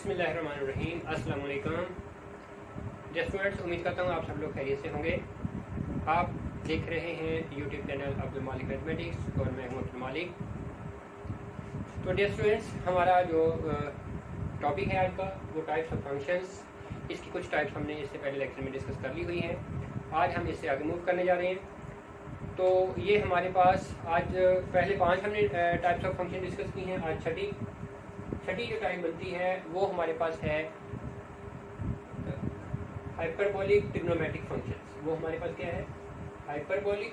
बिस्मिल्लाहिर्रहमानिर्रहीम। अस्सलाम वालेकुम। स्टूडेंट्स, उम्मीद करता हूँ आप सब लोग खैरियत से होंगे। आप देख रहे हैं यूट्यूब चैनल अब्दुल मालिक मैथमेटिक्स और मैं हूँ अब्दुल मालिक। तो डियर स्टूडेंट्स, हमारा जो टॉपिक है आज का वो टाइप्स ऑफ फंक्शंस। इसकी कुछ टाइप्स हमने इससे पहले लेक्चर में डिस्कस कर ली हुई हैं। आज हम इससे आगे मूव करने जा रहे हैं। तो ये हमारे पास आज पहले 5 हमने टाइप्स ऑफ फंक्शन डिस्कस की हैं। आज छठी जो टाइप बनती है वो हमारे पास है हाइपरबोलिक ट्रिग्नोमेट्रिक फंक्शंस। वो हमारे पास क्या है? Hyperbolic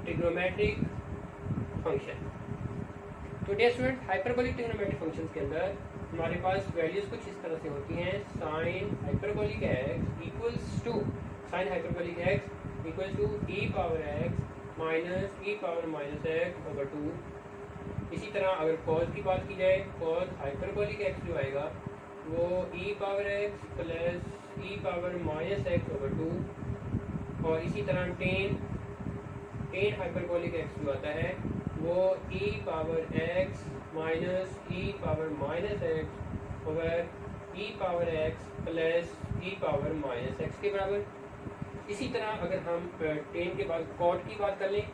trigonometric function. तो dear student, hyperbolic trigonometric functions के अंदर हमारे पास वैल्यूज कुछ इस तरह से होती हैं। Sine hyperbolic x equals to e power x minus e power minus x over 2। इसी तरह अगर कॉस की बात की जाए, कॉस हाइपरबोलिक एक्स जो आएगा वो ई पावर एक्स प्लस ई पावर माइनस एक्स ओवर 2। और इसी तरह टेन हाइपरबोलिक एक्स जो आता है वो ई power x minus e power minus x over ई पावर एक्स प्लस ई पावर माइनस एक्स के बराबर। इसी तरह अगर हम टेन के बाद कॉट की बात कर लें,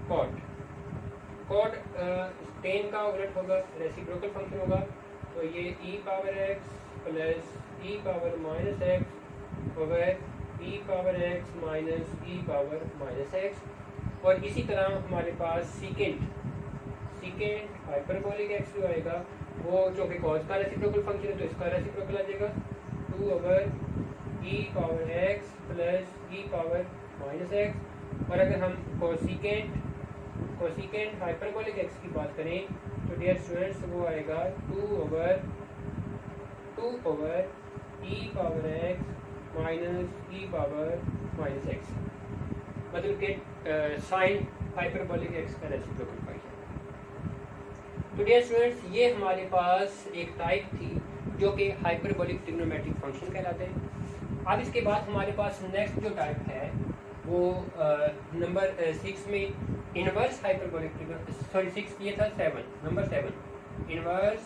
कॉट टेन का उलट होगा, रेसिप्रोकल फंक्शन होगा। तो ये ई पावर एक्स प्लस ई पावर माइनस एक्स ओवर ई power x minus e power minus x. और इसी तरह हमारे पास सीकेंट हाइपरबोलिक एक्स जो आएगा वो जो कि कॉस का रेसिप्रोकल फंक्शन है तो इसका रेसिप्रोकल आ जाएगा 2 ओवर ई पावर एक्स प्लस ई पावर माइनस एक्स। और अगर हम कोसिकेंट हाइपरबोलिक एक्स की बात करें तो डियर स्टूडेंट्स वो आएगा 2 ओवर ई power x minus e power minus x, मतलब कि साइन हाइपरबोलिक एक्स का रेसिप्रोकल फंक्शन। तो डियर स्टूडेंट्स, ये हमारे पास एक टाइप थी जो कि हाइपरबोलिक ट्रिग्नोमेट्रिक फंक्शन कहलाते हैं। अब इसके बाद हमारे पास नेक्स्ट जो टाइप है वो नंबर 6 में इनवर्स हाइपरबोलिक सॉरी 6 ये था 7, number 7 inverse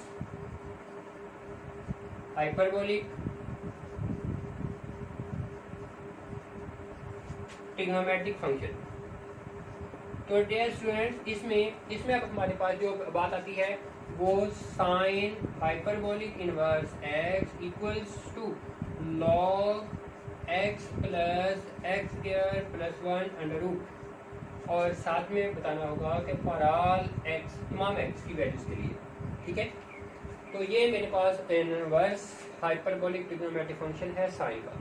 hyperbolic trigonometric function. तो डियर स्टूडेंट्स, इसमें अब हमारे पास जो बात आती है वो sine hyperbolic inverse x equals to log x plus x square plus 1 under root. और साथ में बताना होगा कि फॉर ऑल एक्स, तमाम एक्स की वैल्यूज के लिए, ठीक है। तो ये मेरे पास इनवर्स हाइपरबोलिक ट्रिग्नोमेट्रिक फंक्शन है साइन का।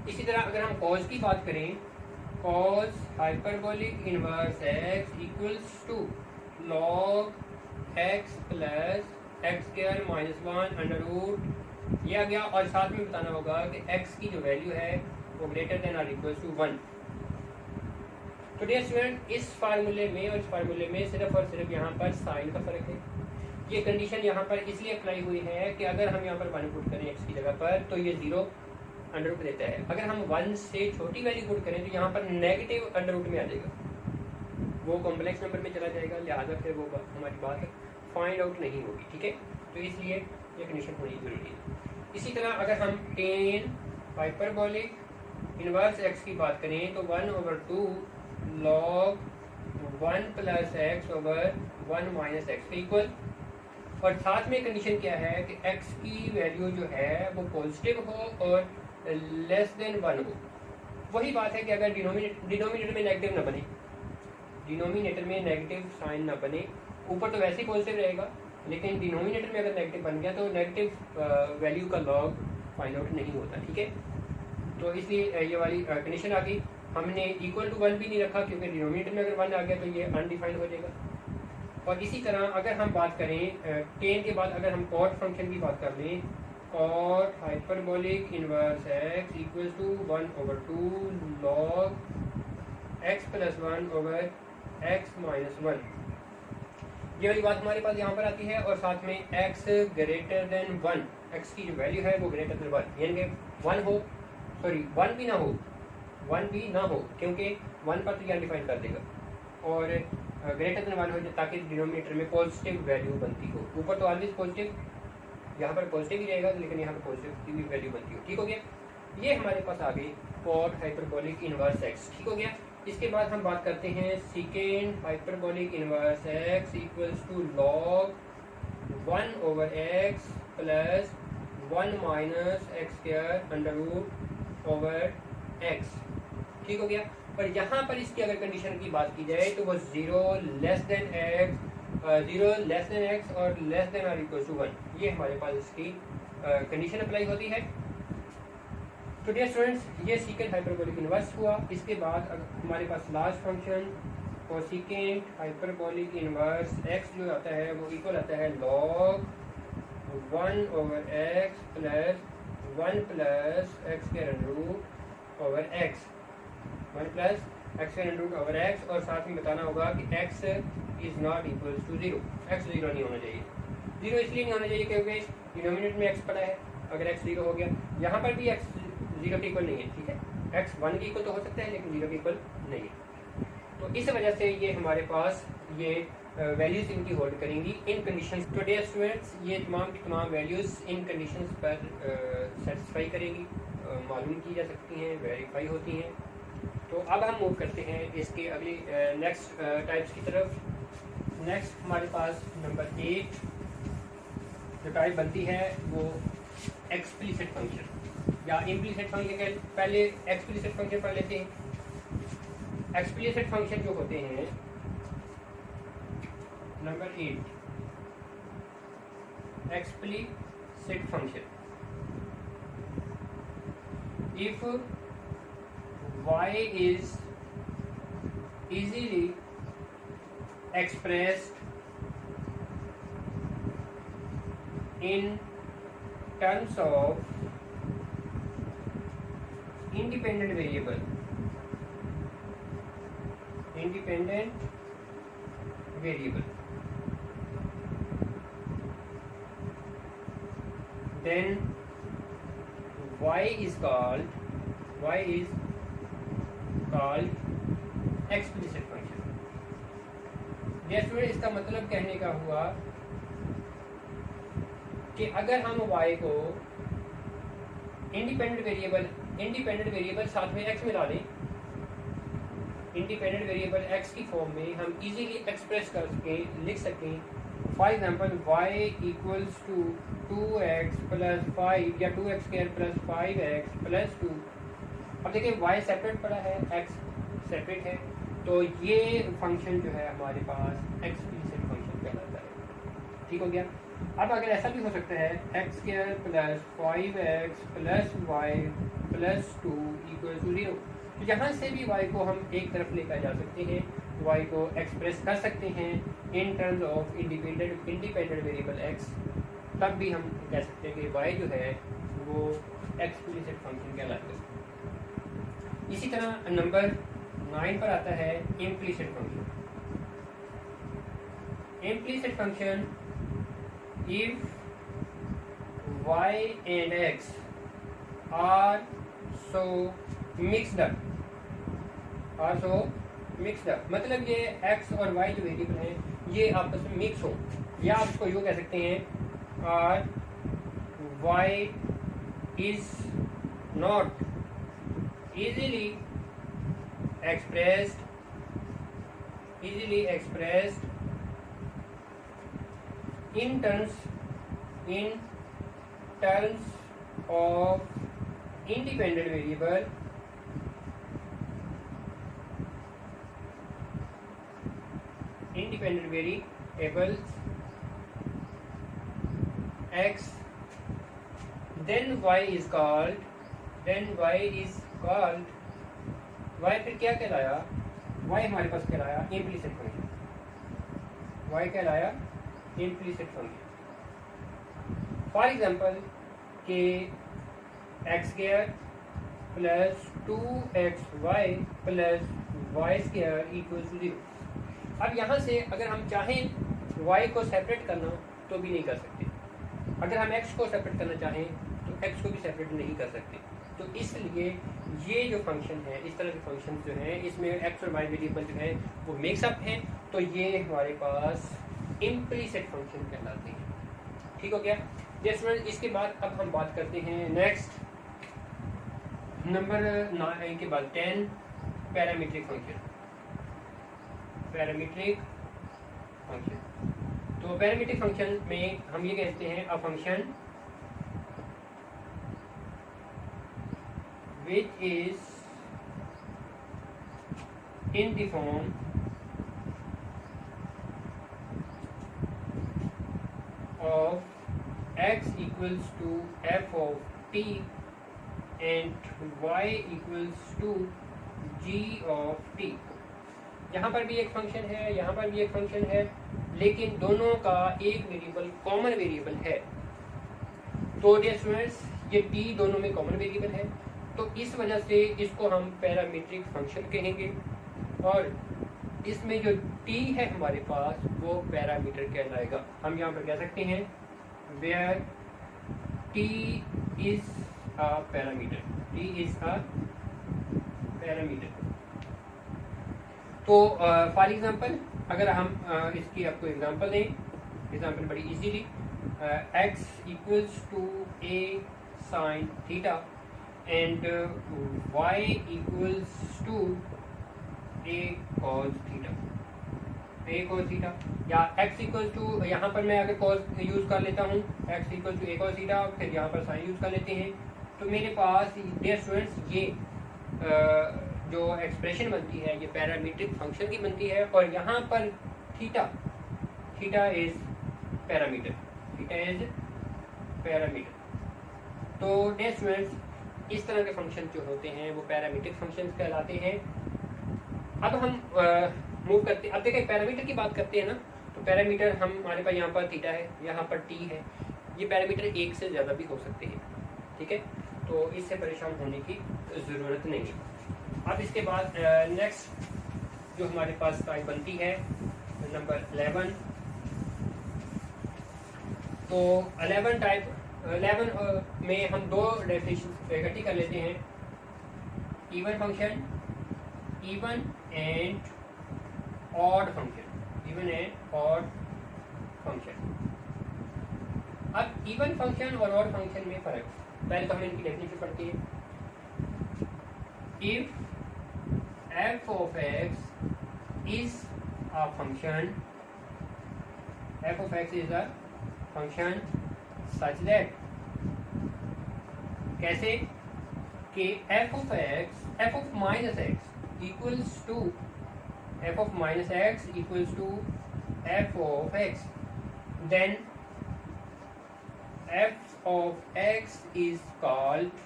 इसी तरह अगर हम कॉस की बात करें, cos hyperbolic inverse x equals to log x plus x square minus 1 under root ये आ गया। और साथ में बताना होगा कि एक्स की जो वैल्यू है वो ग्रेटर देन और इक्वल टू 1। तो डियर स्टूडेंट, इस फार्मूले में और इस फार्मूले में सिर्फ और सिर्फ यहाँ पर साइन का फर्क है। ये कंडीशन यहाँ पर इसलिए अप्लाई हुई है कि अगर हम यहाँ पर 1 पुट करें एक्स की जगह पर तो ये 0 अंडर रूट देता है। अगर हम 1 से छोटी वैल्यू पुट करें तो यहाँ पर नेगेटिव अंडर रूट में आ जाएगा, वो कॉम्प्लेक्स नंबर में चला जाएगा। लिहाजा फिर वो हमारी बात फाइंड आउट नहीं होगी, ठीक है। तो इसलिए ये कंडीशन होनी जरूरी है। इसी तरह अगर हम टेन हाइपरबोलिक इनवर्स एक्स की बात करें तो 1 over 2 log 1 plus x over 1 minus x के इक्वल। और साथ में कंडीशन क्या है कि एक्स की वैल्यू जो है वो पॉजिटिव हो और लेस देन 1 हो। वही बात है कि अगर डिनोमिनेटर में नेगेटिव ना बने, डिनोमिनेटर में नेगेटिव साइन ना बने, ऊपर तो वैसे ही पॉजिटिव रहेगा लेकिन डिनोमिनेटर में अगर नेगेटिव बन गया तो नेगेटिव वैल्यू का लॉग फाइंड आउट नहीं होता, ठीक है। तो इसलिए ये वाली कंडीशन आ गई। हमने इक्वल टू 1 भी नहीं रखा क्योंकि डिनोमिनेटर में अगर 1 आ गया तो ये अनडिफाइंड हो जाएगा। और इसी तरह अगर हम बात करें 10 के बाद अगर हम कॉट फंक्शन की बात कर लें, cot hyperbolic inverse x equal to 1 over 2 log x plus 1 over x minus 1। ये वाली बात हमारे पास यहाँ पर आती है। और साथ में x ग्रेटर देन 1, x की जो वैल्यू है वो ग्रेटर देन 1, यानी कि 1 हो, सॉरी 1 भी ना हो क्योंकि 1 पर तो यह डिफाइन कर देगा। और ग्रेटर देन 1 हो जाए, ताकि डिनोमिनेटर में पॉजिटिव वैल्यू बनती हो। ऊपर तो ऑलवेज पॉजिटिव, यहाँ पर पॉजिटिव ही रहेगा, लेकिन यहाँ पर पॉजिटिव की वैल्यू बनती हो। ठीक हो गया, ये हमारे पास आ गई कॉट हाइपरबोलिक इनवर्स एक्स। ठीक हो गया। इसके बाद हम बात करते हैं secant hyperbolic inverse x equals to log 1 over x plus 1 minus x square under root over x. ठीक हो गया। पर यहाँ पर इसकी अगर कंडीशन की बात की जाए तो वो 0 लेस देन एक्स और लेस देन और इक्वल टू 1, ये हमारे पास इसकी कंडीशन अप्लाई होती है। तो डियर स्टूडेंट्स, ये सीकेंड हाइपरबोलिक इनवर्स हुआ। इसके बाद हमारे पास लास्ट फंक्शन और सीकेंड हाइपरबोलिक इनवर्स एक्स जो आता है वो इक्वल आता है log 1 over x plus 1 plus X के root over X, 1 plus X के रूट ओवर एक्स। और साथ में बताना होगा कि x is not equal to 0, x 0 नहीं होना चाहिए। 0 इसलिए नहीं होना चाहिए क्योंकि डिनोमिनेटर में x पड़ा है। अगर x 0 हो गया, यहाँ पर भी x 0 के इक्वल नहीं है। ठीक है, x 1 के इक्वल तो हो सकता है लेकिन 0 के इक्वल नहीं है। तो इस वजह से ये हमारे पास ये वैल्यूज इनकी होल्ड करेंगी इन कंडीशंस। तो डियर स्टूडेंट्स, ये तमाम की तमाम वैल्यूज इन कंडीशंस पर सेटिस्फाई करेंगी, मालूम की जा सकती हैं, वेरीफाई होती हैं। तो अब हम मूव करते हैं इसके अगली नेक्स्ट टाइप्स की तरफ। नेक्स्ट हमारे पास नंबर 8 जो टाइप बनती है वो एक्सप्लिसिट फंक्शन या इम्प्लिसिट फंक्शन के पहले एक्सप्लिसिट फंक्शन पढ़ लेते हैं। एक्सप्लिसिट फंक्शन जो होते हैं number 8 explicit function, if y is easily expressed in terms of independent variable, then y is called explicit function. जैसे इसका मतलब कहने का हुआ कि अगर हम y को इंडिपेंडेंट वेरिएबल साथ में x मिला दें, इंडिपेंडेंट वेरिएबल x की फॉर्म में हम इजीली एक्सप्रेस कर सकें, लिख सकें। For example y equals to 2x plus 5 या 2x square plus 5x plus 2। अब देखिए y सेपरेट पड़ा है, x सेपरेट है, तो ये फंक्शन जो है हमारे पास एक्सप्लिसिट फंक्शन कहलाता है। ठीक हो गया। अब अगर ऐसा भी हो सकता है x square plus 5x plus y plus 2 equal to 0, तो यहाँ से भी y को हम एक तरफ लेकर जा सकते हैं, y को एक्सप्रेस कर सकते हैं in terms of independent variable x। तब भी हम कह सकते हैं कि y जो है वो एक्सप्लिसिट फंक्शन कहलाता है। इसी तरह नंबर 9 पर आता है implicit function. Implicit function, if y and x are so mixed up, मतलब ये x और y जो वेरिएबल हैं ये आपस में मिक्स हो, या आप इसको यूँ कह सकते हैं और y is not easily expressed in terms of independent variable variables x, then y is called y फिर क्या कहलाया, y हमारे पास कहलाया इम्प्लिसिट फंक्शन, y कहलाया इम्प्लिसिट फंक्शन। फॉर एग्जांपल कि x square plus 2xy plus y square equal to 0। अब यहाँ से अगर हम चाहें y को सेपरेट करना तो भी नहीं कर सकते, अगर हम x को सेपरेट करना चाहें तो x को भी सेपरेट नहीं कर सकते। तो इसलिए ये जो फंक्शन है, इस तरह के फंक्शन जो हैं इसमें x और y वेरिएबल जो है वो मिक्सअप हैं, तो तो ये हमारे पास इम्प्लीसिट फंक्शन कहलाते हैं। ठीक हो गया। जैसे इसके बाद अब हम बात करते हैं नेक्स्ट नंबर 9 के बाद 10 पैरामीट्रिक फंक्शन। पैरामीट्रिक फंक्शन, तो पैरामीट्रिक फंक्शन में हम ये कहते हैं a function which is in the form of x equals to f of t and y equals to g of t। यहाँ पर भी एक फंक्शन है, यहाँ पर भी एक फंक्शन है, लेकिन दोनों का एक वेरिएबल कॉमन वेरिएबल है। तो डियर स्टूडेंट्स, ये t दोनों में कॉमन वेरिएबल है, तो इस वजह से इसको हम पैरामीट्रिक फंक्शन कहेंगे। और इसमें जो t है हमारे पास वो पैरामीटर कहलाएगा। हम यहाँ पर कह सकते हैं where t is a parameter, t is a parameter. तो फॉर एग्जांपल अगर हम इसकी आपको एग्जांपल दें, एग्जांपल बड़ी easily, x equals to a sin theta and y equals to a cos theta, a cos theta, या x इक्वल्स टू, यहाँ पर मैं अगर cos यूज़ कर लेता हूँ, x equals to a cos theta, फिर यहाँ पर sin यूज़ कर लेते हैं, तो मेरे पास डियर स्टूडेंट्स ये जो एक्सप्रेशन बनती है ये पैरामीट्रिक फंक्शन की बनती है। और यहाँ पर theta, theta is parameter, theta is parameter. तो डियर स्टूडेंट्स, इस तरह के फंक्शन जो होते हैं वो पैरामीट्रिक फंक्शंस कहलाते हैं। अब हम मूव करते, अब देखिए पैरामीटर की बात करते हैं ना, तो पैरामीटर हमारे पास यहाँ पर थीटा है, यहाँ पर टी है, ये पैरामीटर एक से ज़्यादा भी हो सकते हैं। ठीक है, तो इससे परेशान होने की ज़रूरत नहीं है। अब इसके बाद नेक्स्ट जो हमारे पास टाइप बनती है नंबर 11। तो 11 टाइप 11 में हम दो डेफिनेशन इकट्ठी कर लेते हैं, even function, even and odd function, even and odd function. अब इवन फंक्शन और ऑड फंक्शन में फर्क, पहले तो हम इनकी डेफिनेशन पढ़ते हैं। If f of x is a function, f of x is a function such that, कैसे कि f of x, f of minus x equals to, f of minus x equals to f of x, then f of x is called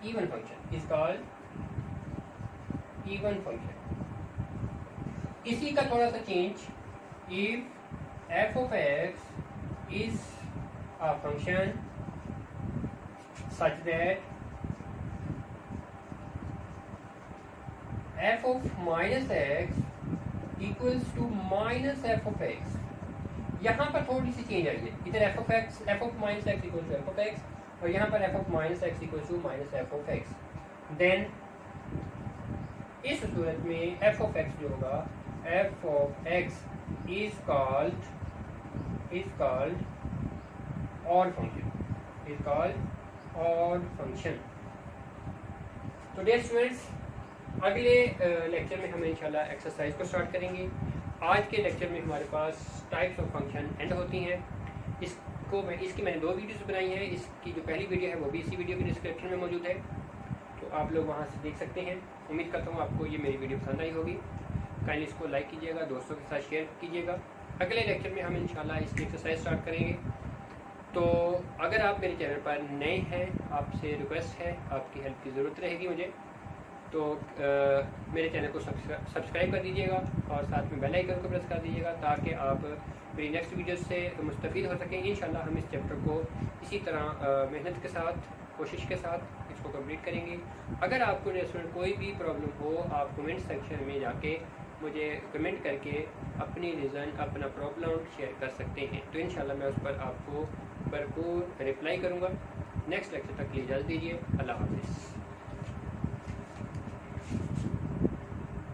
even function, is called even function। इसी का थोड़ा सा change, if f of x is a function such that f of minus x equals to minus f of x, यहाँ पर थोड़ी सी change आई है। इधर f of x, f of minus x equals to f of x, और यहाँ पर f of minus x equals to minus f of x। Then इस सूरत में f of x जो होगा, f of x is called odd function, is called odd function। तो dear students, अगले लेक्चर में हम इंशाल्लाह एक्सरसाइज को स्टार्ट करेंगे। आज के लेक्चर में हमारे पास टाइप्स ऑफ फंक्शन एंड होती हैं। इसकी मैंने 2 वीडियोस बनाई हैं। इसकी जो पहली वीडियो है वो भी इसी वीडियो के डिस्क्रिप्शन में मौजूद है, तो आप लोग वहां से देख सकते हैं। उम्मीद करता हूँ आपको ये मेरी वीडियो पसंद आई होगी। काइंडली इसको लाइक कीजिएगा, दोस्तों के साथ शेयर कीजिएगा। अगले लेक्चर में हम इंशाल्लाह इसकी एक्सरसाइज स्टार्ट करेंगे। तो अगर आप मेरे चैनल पर नए हैं, आपसे रिक्वेस्ट है, आपकी हेल्प की ज़रूरत रहेगी मुझे, तो मेरे चैनल को सब्सक्राइब कर दीजिएगा और साथ में बेल आइकन को प्रेस कर दीजिएगा, ताकि आप मेरी नेक्स्ट वीडियो से मुस्तफ़ीद हो सकें। इंशाल्लाह हम इस चैप्टर को इसी तरह मेहनत के साथ, कोशिश के साथ इसको कंप्लीट करेंगे। अगर आपको स्टूडेंट कोई भी प्रॉब्लम हो, आप कमेंट सेक्शन में जाके मुझे कमेंट करके अपनी रीज़न, अपना प्रॉब्लम शेयर कर सकते हैं, तो इंशाल्लाह मैं उस पर आपको भरपूर रिप्लाई करूँगा। नेक्स्ट लेक्चर तक के लिए इजाज़त दीजिए। अल्लाह हाफ़िज़।